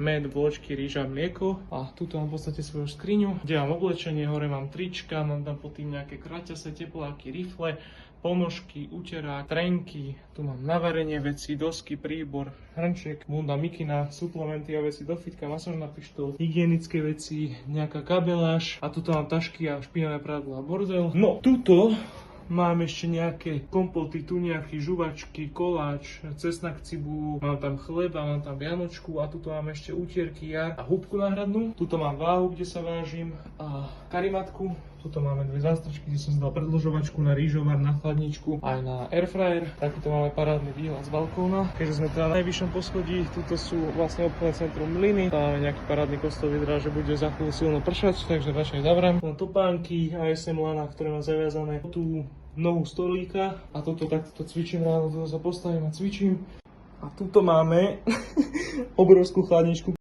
med, vločky, rýža, mlieko. A tuto mám v podstate svoju skriňu, kde mám oblečenie, hore mám trička, mám tam pod tým nejaké kraťase, tepláky, rifle, ponožky, uterák, trenky, tu mám na varenie veci, dosky, príbor, hrnček, bunda mikina, suplementy a veci do fitka, masážna pištol, hygienické veci, nejaká kabeláž a tuto mám tašky a špinavé prádlo a bordel. No, tuto mám ešte nejaké kompoty, tuniachy, žuvačky, koláč, cesnak, cibulu, mám tam chleba, mám tam vianočku a tuto mám ešte utierky jar a húbku náhradnú. Tuto mám váhu, kde sa vážim a karimatku. Tuto máme dve zástrčky, kde som zdal predĺžovačku na rýžovar, na chladničku aj na airfryer. Takýto máme parádny výhľad z balkóna. Keďže sme teda na najvyššom poschodí, tuto sú vlastne obchodné centrum Mlyny. Tam máme nejaký parádny kostol, vyzerá, že bude za chvíľu silno pršať, takže radšej zavriem. Mám topánky ASM lana, ktoré mám zaviazané tu nohu stolíka a toto takto cvičím ráno, toto sa postavím a cvičím. A tuto máme obrovskú chladničku.